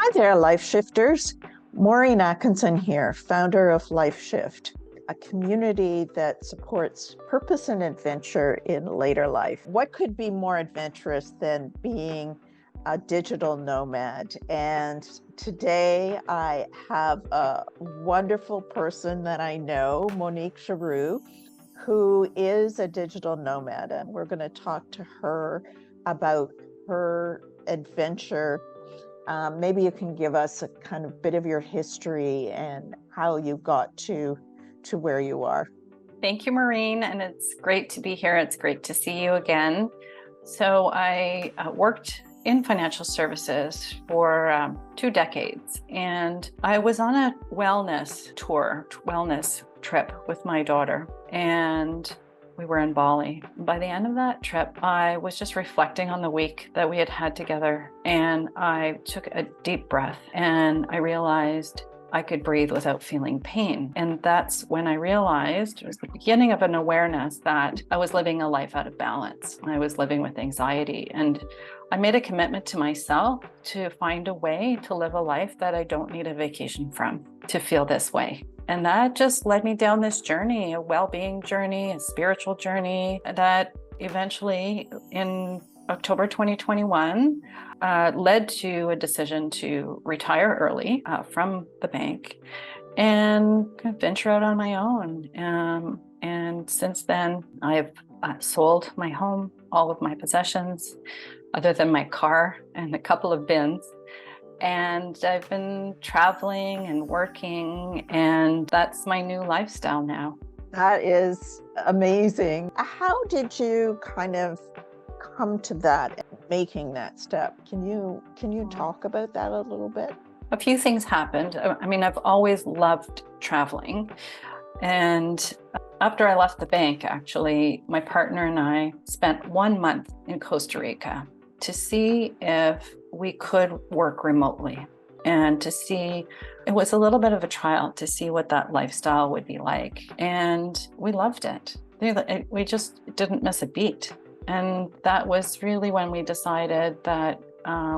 Hi there, Life Shifters. Maureen Atkinson here, founder of Lifeshiift, a community that supports purpose and adventure in later life. What could be more adventurous than being a digital nomad? And today I have a wonderful person that I know, Monique Giroux, who is a digital nomad. And we're going to talk to her about her adventure. Maybe you can give us a kind of bit of your history and how you got to where you are. Thank you, Maureen, and it's great to be here. It's great to see you again. So I worked in financial services for 2 decades, and I was on a wellness trip with my daughter, and we were in Bali. By the end of that trip, I was just reflecting on the week that we had had together, and I took a deep breath and I realized I could breathe without feeling pain. And that's when I realized, it was the beginning of an awareness that I was living a life out of balance. I was living with anxiety. And I made a commitment to myself to find a way to live a life that I don't need a vacation from, to feel this way. And that just led me down this journey, a well-being journey, a spiritual journey that eventually in October 2021 led to a decision to retire early from the bank and venture out on my own. And since then, I've sold my home, all of my possessions, other than my car and a couple of bins. And I've been traveling and working, and that's my new lifestyle now. That is amazing. How did you kind of come to that, making that step? Can you talk about that a little bit? A few things happened. I mean, I've always loved traveling. And after I left the bank, actually, my partner and I spent 1 month in Costa Rica to see if we could work remotely, and to see, it was a little bit of a trial to see what that lifestyle would be like. And we loved it. We just didn't miss a beat. And that was really when we decided that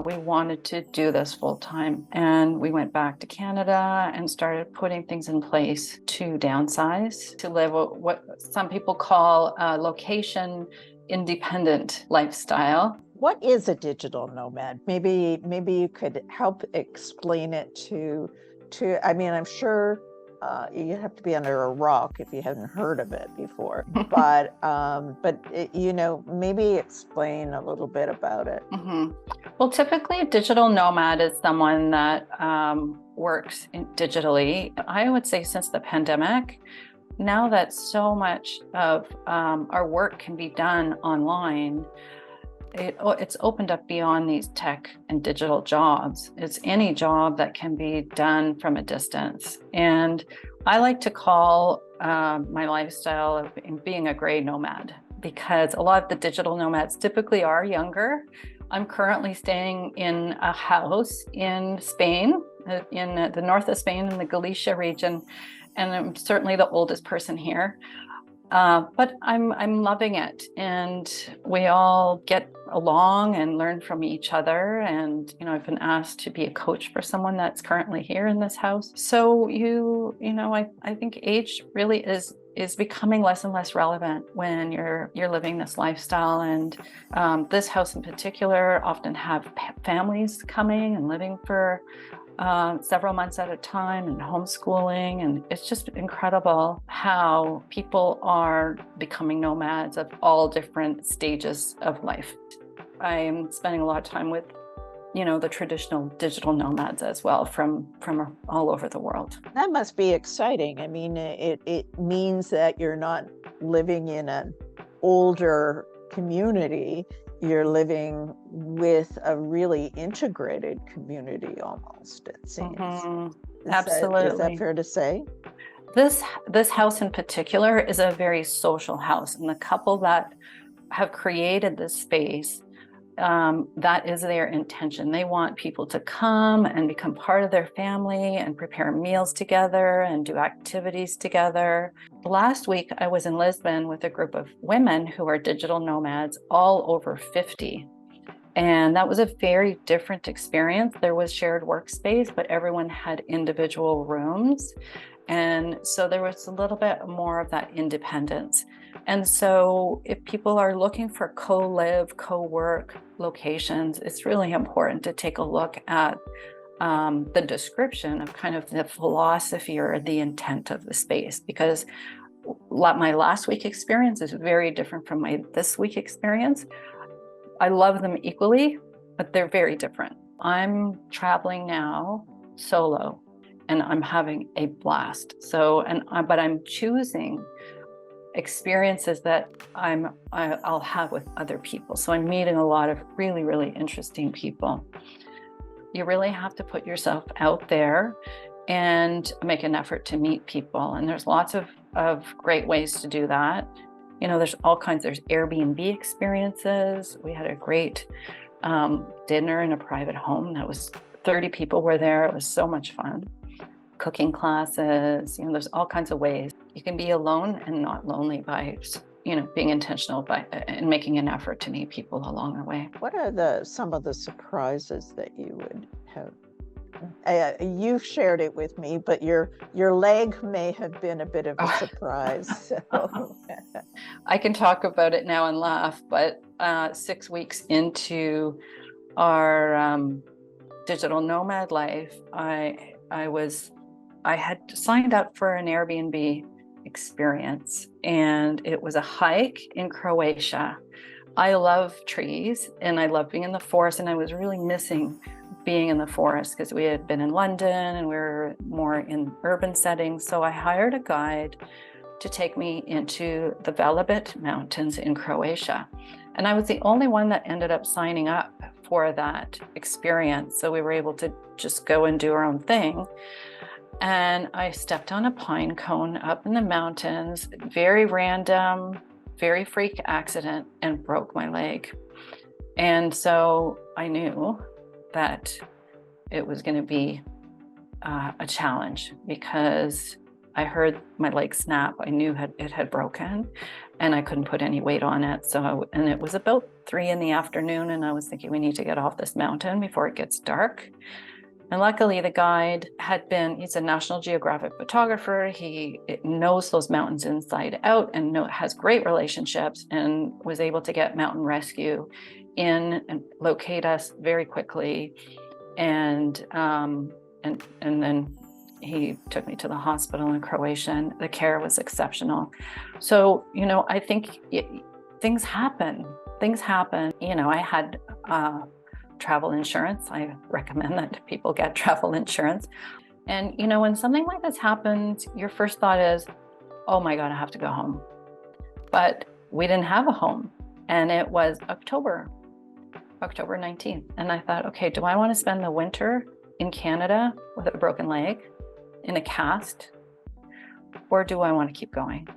we wanted to do this full time. And we went back to Canada and started putting things in place to downsize, to live what some people call a location independent lifestyle. What is a digital nomad? Maybe you could help explain it to, I mean, I'm sure you have to be under a rock if you haven't heard of it before, but maybe explain a little bit about it. Mm-hmm. Well, typically a digital nomad is someone that works digitally. I would say since the pandemic, now that so much of our work can be done online, it's opened up beyond these tech and digital jobs. It's any job that can be done from a distance. And I like to call my lifestyle of being a gray nomad, because a lot of the digital nomads typically are younger. I'm currently staying in a house in Spain, in the north of Spain, in the Galicia region, and I'm certainly the oldest person here. But I'm loving it, and we all get along and learn from each other. And I've been asked to be a coach for someone that's currently here in this house. So I think age really is becoming less and less relevant when you're living this lifestyle. And this house in particular often have families coming and living for several months at a time, and homeschooling. And it's just incredible how people are becoming nomads of all different stages of life. I'm spending a lot of time with, the traditional digital nomads as well from all over the world. That must be exciting. I mean, it means that you're not living in an older community. You're living with a really integrated community almost, it seems. Mm-hmm. Absolutely. Is that fair to say? This house in particular is a very social house, and the couple that have created this space, that is their intention. They want people to come and become part of their family and prepare meals together and do activities together. Last week, I was in Lisbon with a group of women who are digital nomads, all over 50. And that was a very different experience. There was shared workspace, but everyone had individual rooms. And so there was a little bit more of that independence. And so if people are looking for co-live, co-work locations, it's really important to take a look at the description of kind of the philosophy or the intent of the space, because my last week experience is very different from my this week experience. I love them equally, but they're very different. I'm traveling now solo and I'm having a blast. But I'm choosing experiences that I'll have with other people. So I'm meeting a lot of really, really interesting people. You really have to put yourself out there and make an effort to meet people. And there's lots of great ways to do that. There's all kinds, there's Airbnb experiences. We had a great dinner in a private home. That was 30 people were there. It was so much fun. Cooking classes, there's all kinds of ways. You can be alone and not lonely by, being intentional and making an effort to meet people along the way. What are some of the surprises that you would have? You've shared it with me, but your leg may have been a bit of a surprise. So. I can talk about it now and laugh, but 6 weeks into our digital nomad life, I had signed up for an Airbnb experience, and it was a hike in Croatia. I love trees and I love being in the forest, and I was really missing being in the forest because we had been in London and we were more in urban settings. So I hired a guide to take me into the Velebit Mountains in Croatia. And I was the only one that ended up signing up for that experience. So we were able to just go and do our own thing. And I stepped on a pine cone up in the mountains, very random, very freak accident, and broke my leg. And so I knew that it was going to be a challenge, because I heard my leg snap. I knew it had broken and I couldn't put any weight on it. And it was about 3 p.m, and I was thinking, we need to get off this mountain before it gets dark. And luckily the guide he's a National Geographic photographer. He knows those mountains inside out and has great relationships, and was able to get mountain rescue in and locate us very quickly. And then he took me to the hospital in Croatia, and the care was exceptional. So, I think things happen. I had travel insurance. I recommend that people get travel insurance. And, when something like this happens, your first thought is, oh my God, I have to go home. But we didn't have a home. And it was October 19th. And I thought, okay, do I want to spend the winter in Canada with a broken leg in a cast, or do I want to keep going?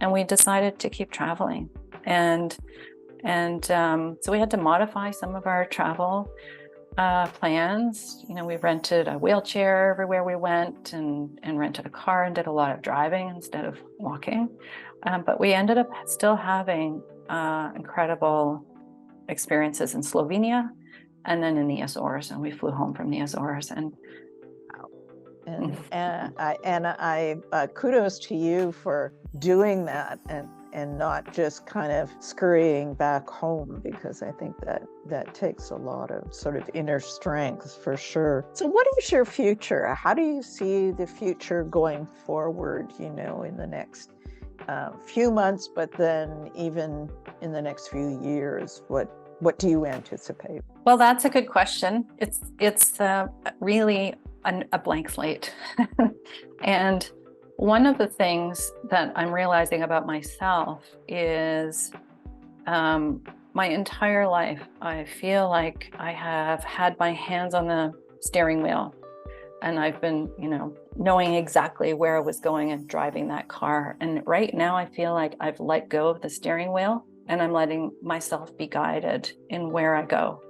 And we decided to keep traveling. And so we had to modify some of our travel plans. We rented a wheelchair everywhere we went, and rented a car and did a lot of driving instead of walking. But we ended up still having incredible experiences in Slovenia and then in the Azores. And we flew home from the Azores. And I kudos to you for doing that and not just kind of scurrying back home, because I think that takes a lot of sort of inner strength for sure. So what is your future? How do you see the future going forward, in the next few months, but then even in the next few years? What do you anticipate? Well, that's a good question. It's really a blank slate. And one of the things that I'm realizing about myself is my entire life, I feel like I have had my hands on the steering wheel, and I've been, knowing exactly where I was going and driving that car. And right now I feel like I've let go of the steering wheel, and I'm letting myself be guided in where I go.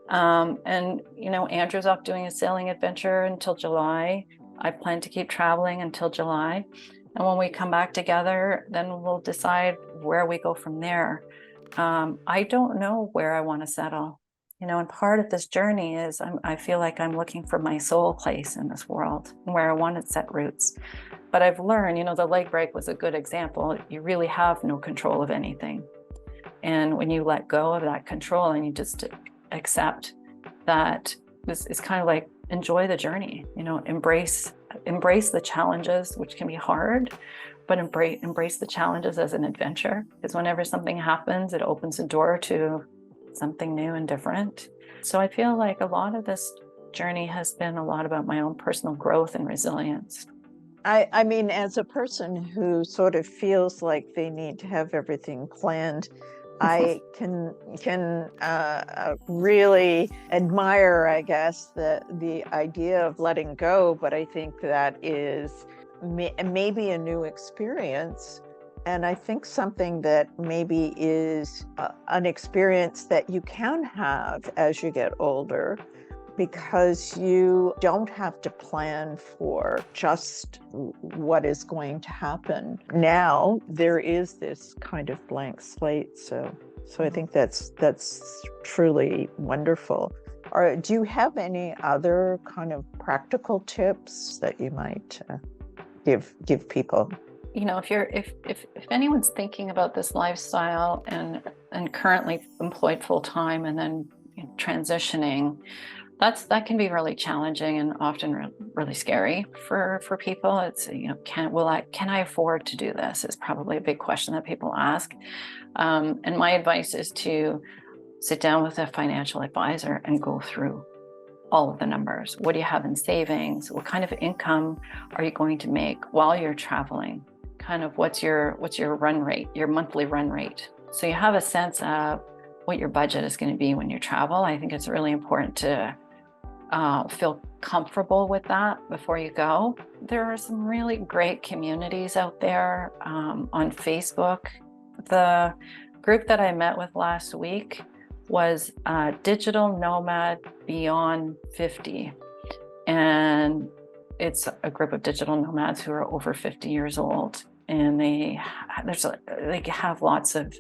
And Andrew's off doing a sailing adventure until July. I plan to keep traveling until July. And when we come back together, then we'll decide where we go from there. I don't know where I want to settle. And part of this journey is I feel like I'm looking for my soul place in this world and where I want to set roots. But I've learned, the leg break was a good example. You really have no control of anything. And when you let go of that control and you just accept that this is kind of like enjoy the journey, embrace the challenges, which can be hard, but embrace the challenges as an adventure. Because whenever something happens, it opens a door to something new and different. So I feel like a lot of this journey has been a lot about my own personal growth and resilience. I mean, as a person who sort of feels like they need to have everything planned, I can really admire, I guess, the idea of letting go. But I think that is maybe a new experience, and I think something that maybe is an experience that you can have as you get older, because you don't have to plan for just what is going to happen. Now there is this kind of blank slate. So I think that's truly wonderful. Do you have any other kind of practical tips that you might give people? If anyone's thinking about this lifestyle and currently employed full time and then transitioning, that can be really challenging and often really scary for people. It's can I afford to do this is probably a big question that people ask. And my advice is to sit down with a financial advisor and go through all of the numbers. What do you have in savings? What kind of income are you going to make while you're traveling? Kind of what's your run rate, your monthly run rate? So you have a sense of what your budget is going to be when you travel. I think it's really important to feel comfortable with that before you go. There are some really great communities out there on Facebook. The group that I met with last week was Digital Nomad Beyond 50. And it's a group of digital nomads who are over 50 years old. And they have lots of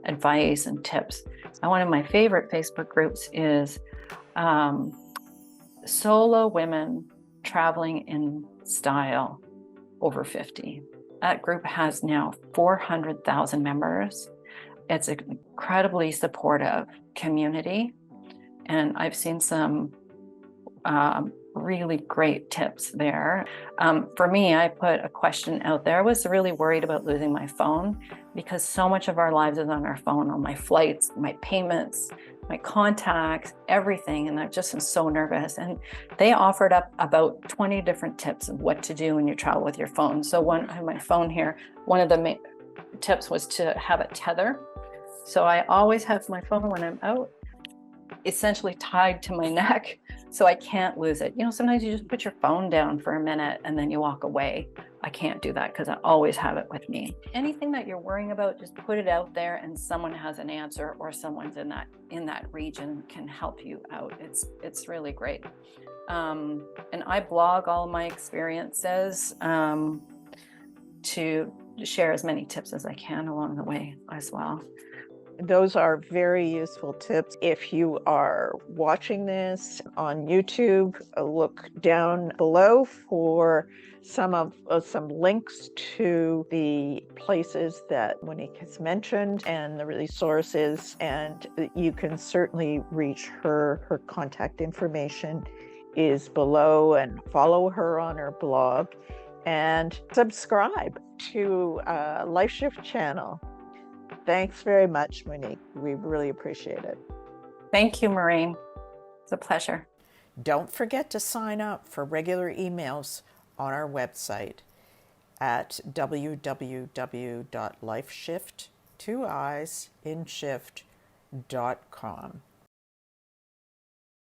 advice and tips. And one of my favorite Facebook groups is solo women traveling in style over 50. That group has now 400,000 members. It's an incredibly supportive community. And I've seen some really great tips there. For me, I put a question out there. I was really worried about losing my phone because so much of our lives is on our phone, on my flights, my payments, my contacts, everything. And I just am so nervous. And they offered up about 20 different tips of what to do when you travel with your phone. So I have my phone here. One of the main tips was to have a tether. So I always have my phone when I'm out, essentially tied to my neck, so I can't lose it. Sometimes you just put your phone down for a minute and then you walk away. I can't do that because I always have it with me. Anything that you're worrying about, just put it out there and someone has an answer, or someone's in that region can help you out. It's really great. And I blog all my experiences to share as many tips as I can along the way as well. Those are very useful tips. If you are watching this on YouTube, look down below for some links to the places that Monique has mentioned and the resources, and you can certainly reach her. Her contact information is below, and follow her on her blog and subscribe to Lifeshiift channel. Thanks very much, Monique. We really appreciate it. Thank you, Maureen. It's a pleasure. Don't forget to sign up for regular emails on our website at www.lifeshiift.com.